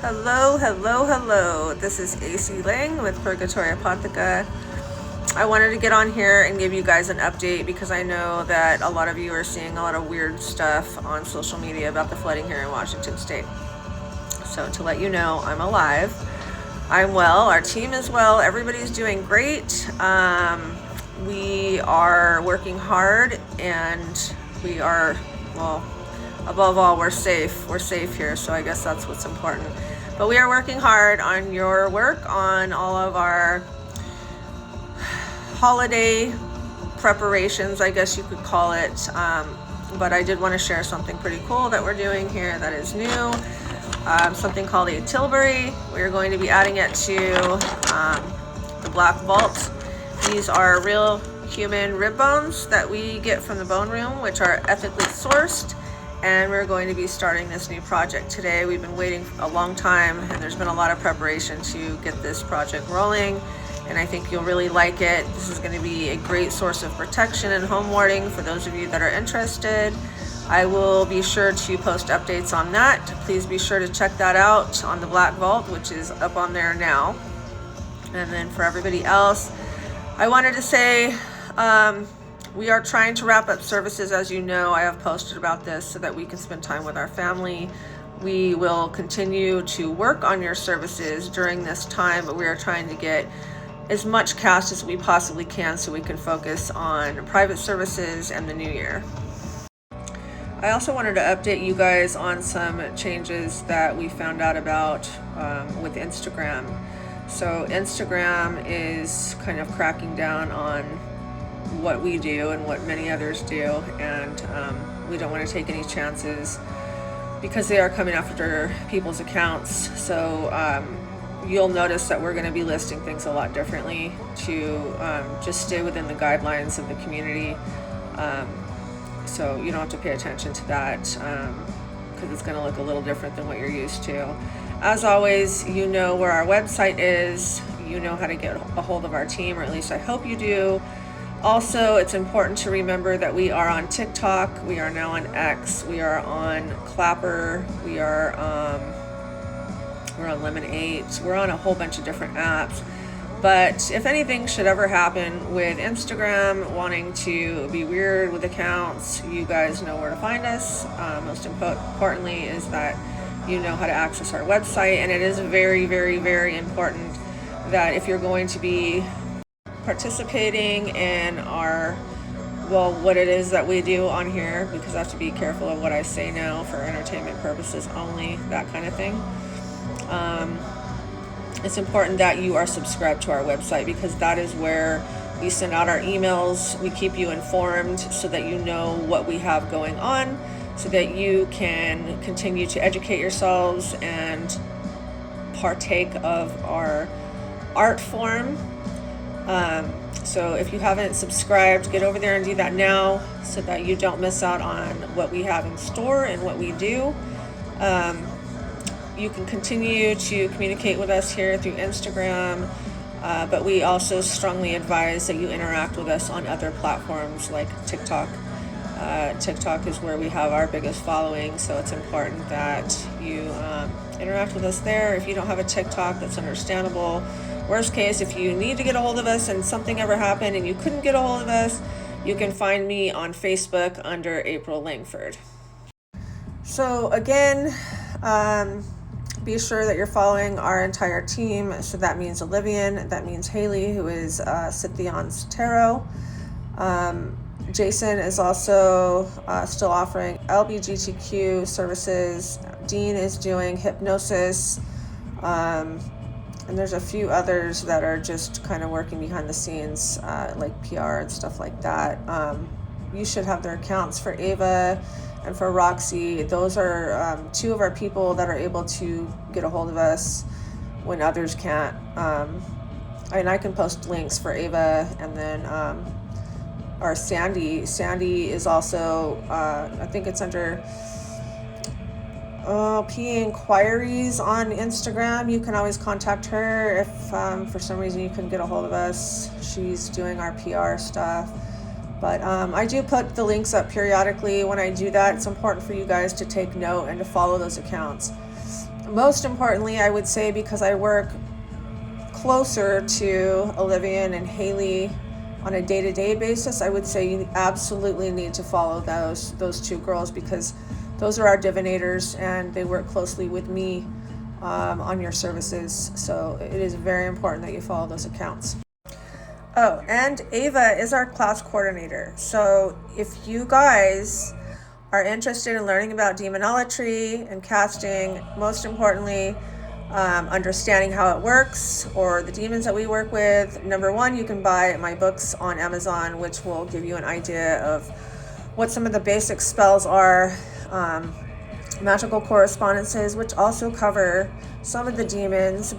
Hello, hello, hello. This is AC Lang with Purgatory Apotheca. I wanted to get on here and give you guys an update because I know that a lot of you are seeing a lot of weird stuff on social media about the flooding here in Washington State. So to let you know, I'm alive. I'm well. Our team is well. Everybody's doing great. We are working hard and we are, well, above all, we're safe. We're safe here, so I guess that's what's important. But we are working hard on your work, on all of our holiday preparations, I guess you could call it. But I did want to share something pretty cool that we're doing here that is new. Something called a Tilbury. We're going to be adding it to the Black Vault. These are real human rib bones that we get from the bone room, which are ethically sourced. And we're going to be starting this new project today. We've been waiting a long time, and there's been a lot of preparation to get this project rolling, and I think you'll really like it. This is going to be a great source of protection and home warding for those of you that are interested. I will be sure to post updates on that. Please be sure to check that out on the Black Vault, which is up on there now. And then for everybody else, I wanted to say, we are trying to wrap up services. As you know, I have posted about this so that we can spend time with our family. We will continue to work on your services during this time, but we are trying to get as much cast as we possibly can so we can focus on private services and the new year. I also wanted to update you guys on some changes that we found out about with Instagram. So Instagram is kind of cracking down on what we do and what many others do, and we don't want to take any chances because they are coming after people's accounts. So you'll notice that we're going to be listing things a lot differently to just stay within the guidelines of the community, so you don't have to pay attention to that because it's going to look a little different than what you're used to. As always, you know where our website is, you know how to get a hold of our team, or at least I hope you do. Also, it's important to remember that we are on TikTok, we are now on X, we are on Clapper, we're on Lemonade, we're on a whole bunch of different apps. But if anything should ever happen with Instagram wanting to be weird with accounts, you guys know where to find us. Most importantly is that you know how to access our website, and it is very, very, very important that if you're going to be participating in what it is that we do on here, because I have to be careful of what I say now for entertainment purposes only, that kind of thing. It's important that you are subscribed to our website because that is where we send out our emails. We keep you informed so that you know what we have going on, so that you can continue to educate yourselves and partake of our art form. So if you haven't subscribed, get over there and do that now so that you don't miss out on what we have in store and what we do. You can continue to communicate with us here through Instagram, but we also strongly advise that you interact with us on other platforms like TikTok. TikTok is where we have our biggest following, so it's important that you interact with us there. If you don't have a TikTok, that's understandable. Worst case, if you need to get a hold of us and something ever happened and you couldn't get a hold of us, you can find me on Facebook under April Langford. So again, be sure that you're following our entire team. So that means Olivian, that means Haley, who is Scythion's Tarot. Jason is also still offering LGBTQ services. Dean is doing hypnosis. And there's a few others that are just kind of working behind the scenes, like PR and stuff like that. You should have their accounts for Ava and for Roxy. Those are two of our people that are able to get a hold of us when others can't. And I can post links for Ava, and then our Sandy. Sandy is also, I think it's under P Inquiries on Instagram. You can always contact her if for some reason you couldn't get a hold of us. She's doing our PR stuff. But I do put the links up periodically. When I do that, it's important for you guys to take note and to follow those accounts. Most importantly, I would say, because I work closer to Olivia and Haley on a day-to-day basis, I would say you absolutely need to follow those two girls, because those are our divinators and they work closely with me on your services. So it is very important that you follow those accounts. Oh, and Ava is our class coordinator. So if you guys are interested in learning about demonolatry and casting, most importantly, understanding how it works, or the demons that we work with, number one, you can buy my books on Amazon, which will give you an idea of what some of the basic spells are, magical correspondences, which also cover some of the demons,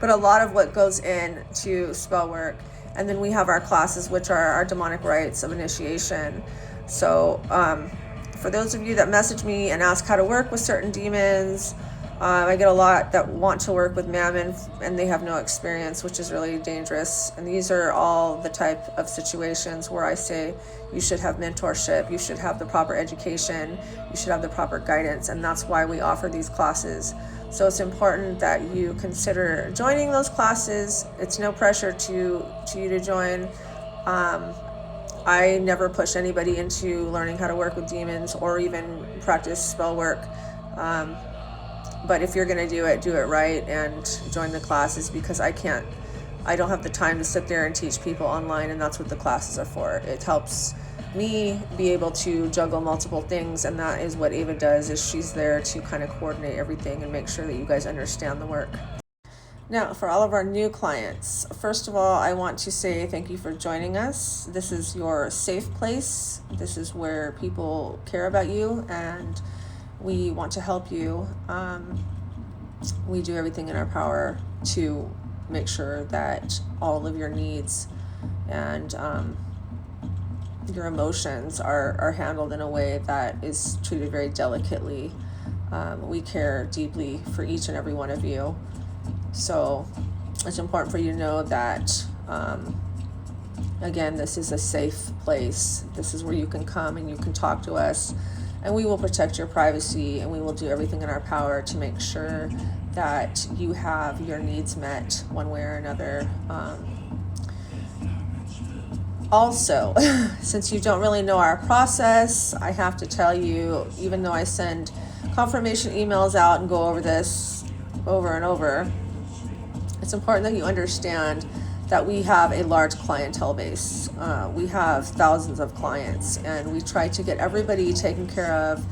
but a lot of what goes into spell work. And then we have our classes, which are our demonic rites of initiation. So for those of you that message me and ask how to work with certain demons, I get a lot that want to work with Mammon and they have no experience, which is really dangerous. And these are all the type of situations where I say you should have mentorship, you should have the proper education, you should have the proper guidance, and that's why we offer these classes. So it's important that you consider joining those classes. It's no pressure to you to join. I never push anybody into learning how to work with demons or even practice spell work. But if you're going to do it right and join the classes, because I don't have the time to sit there and teach people online, and that's what the classes are for. It helps me be able to juggle multiple things, and that is what Ava does, is she's there to kind of coordinate everything and make sure that you guys understand the work. Now, for all of our new clients, first of all, I want to say thank you for joining us. This is your safe place. This is where people care about you, and we want to help you. We do everything in our power to make sure that all of your needs and your emotions are handled in a way that is treated very delicately. We care deeply for each and every one of you. So it's important for you to know that, again, this is a safe place. This is where you can come and you can talk to us, and we will protect your privacy, and we will do everything in our power to make sure that you have your needs met one way or another. Also, since you don't really know our process, I have to tell you, even though I send confirmation emails out and go over this over and over, it's important that you understand that we have a large clientele base. We have thousands of clients, and we try to get everybody taken care of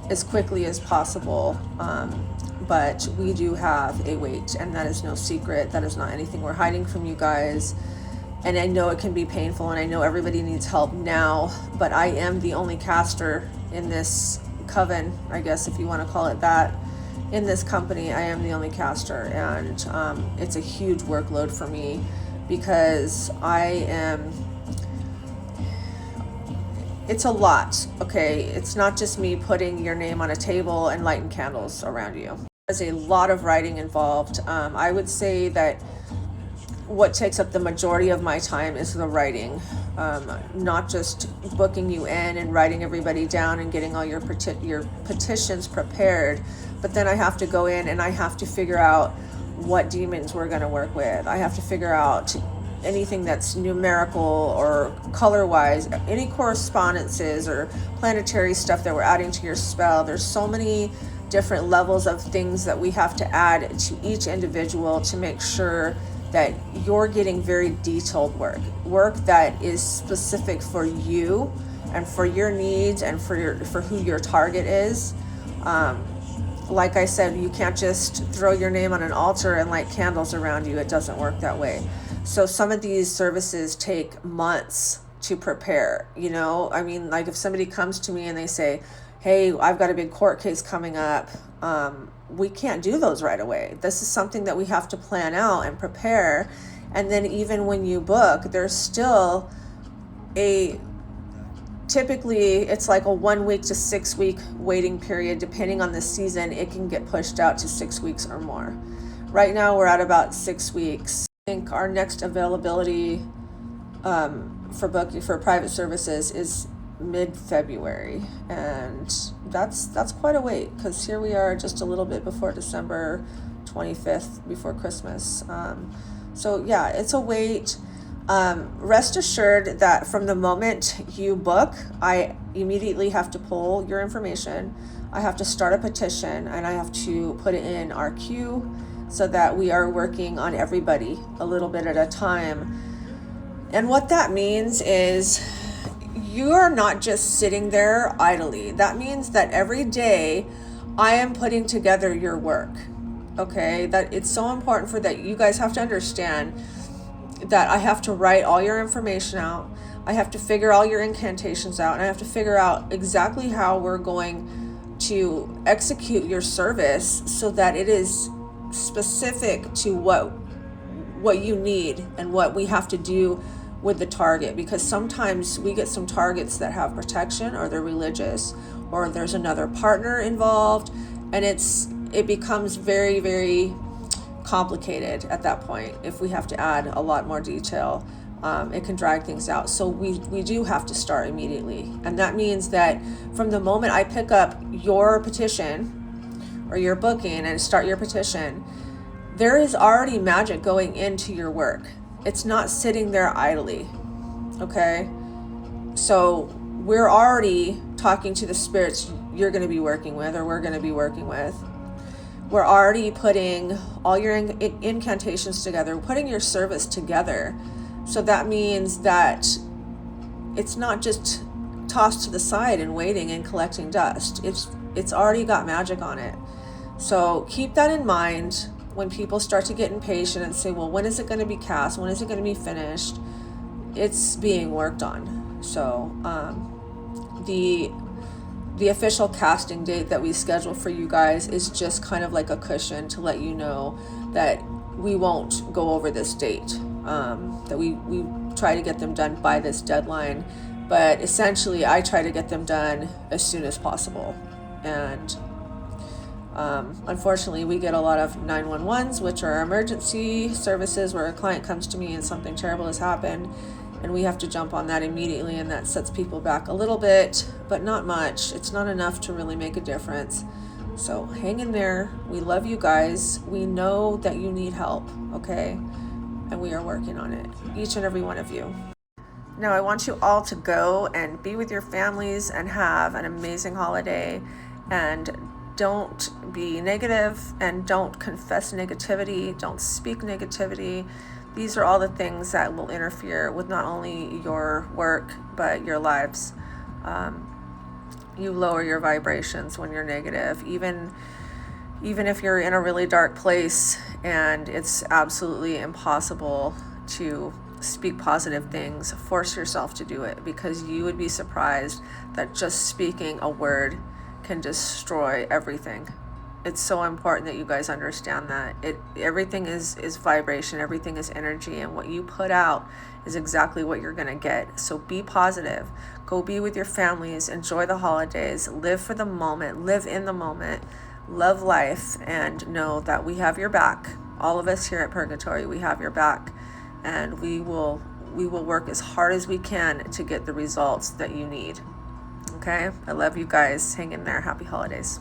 as quickly as possible. But we do have a wait, and that is no secret. That is not anything we're hiding from you guys. And I know it can be painful, and I know everybody needs help now, but I am the only caster in this coven, I guess if you want to call it that. In this company, I am the only caster, and it's a huge workload for me, because it's a lot, okay? It's not just me putting your name on a table and lighting candles around you. There's a lot of writing involved. I would say that what takes up the majority of my time is the writing, not just booking you in and writing everybody down and getting all your petitions prepared, but then I have to go in and I have to figure out what demons we're going to work with. I have to figure out anything that's numerical or color-wise, any correspondences or planetary stuff that we're adding to your spell. There's so many different levels of things that we have to add to each individual to make sure that you're getting very detailed work that is specific for you and for your needs and for who your target is. Like I said, you can't just throw your name on an altar and light candles around you. It doesn't work that way. So some of these services take months to prepare, I mean, like if somebody comes to me and they say, hey, I've got a big court case coming up, we can't do those right away. This is something that we have to plan out and prepare. And then even when you book, there's still typically it's like a 1 week to 6 week waiting period. Depending on the season, it can get pushed out to 6 weeks or more. Right now we're at about 6 weeks. I think our next availability for booking for private services is mid-February, and that's quite a wait, because here we are just a little bit before December 25th, before Christmas. So yeah, it's a wait. Rest assured that from the moment you book, I immediately have to pull your information. I have to start a petition, and I have to put it in our queue so that we are working on everybody a little bit at a time. And what that means is you're not just sitting there idly. That means that every day I am putting together your work. Okay, that it's so important for that. You guys have to understand that I have to write all your information out. I have to figure all your incantations out, and I have to figure out exactly how we're going to execute your service so that it is specific to what you need and what we have to do with the target. Because sometimes we get some targets that have protection, or they're religious, or there's another partner involved, and it becomes very, very complicated at that point. If we have to add a lot more detail, it can drag things out. So we do have to start immediately. And that means that from the moment I pick up your petition or your booking and start your petition, there is already magic going into your work. It's not sitting there idly. Okay? So we're already talking to the spirits you're going to be working with, or we're going to be working with. We're already putting all your incantations together, putting your service together. So that means that it's not just tossed to the side and waiting and collecting dust. It's already got magic on it. So keep that in mind when people start to get impatient and say, well, when is it going to be cast? When is it going to be finished? It's being worked on. So the official casting date that we schedule for you guys is just kind of like a cushion to let you know that we won't go over this date, that we try to get them done by this deadline. But essentially, I try to get them done as soon as possible. And unfortunately, we get a lot of 911s, which are emergency services where a client comes to me and something terrible has happened, and we have to jump on that immediately, and that sets people back a little bit, but not much. It's not enough to really make a difference. So hang in there. We love you guys. We know that you need help, okay? And we are working on it, each and every one of you. Now, I want you all to go and be with your families and have an amazing holiday, and don't be negative, and don't confess negativity. Don't speak negativity. These are all the things that will interfere with not only your work, but your lives. You lower your vibrations when you're negative. Even if you're in a really dark place and it's absolutely impossible to speak positive things, force yourself to do it, because you would be surprised that just speaking a word can destroy everything. It's so important that you guys understand that everything is vibration, everything is energy, and what you put out is exactly what you're going to get. So be positive. Go be with your families, enjoy the holidays, live for the moment, live in the moment, love life, and know that we have your back. All of us here at Purgatory, we have your back, and we will work as hard as we can to get the results that you need. Okay? I love you guys. Hang in there. Happy holidays.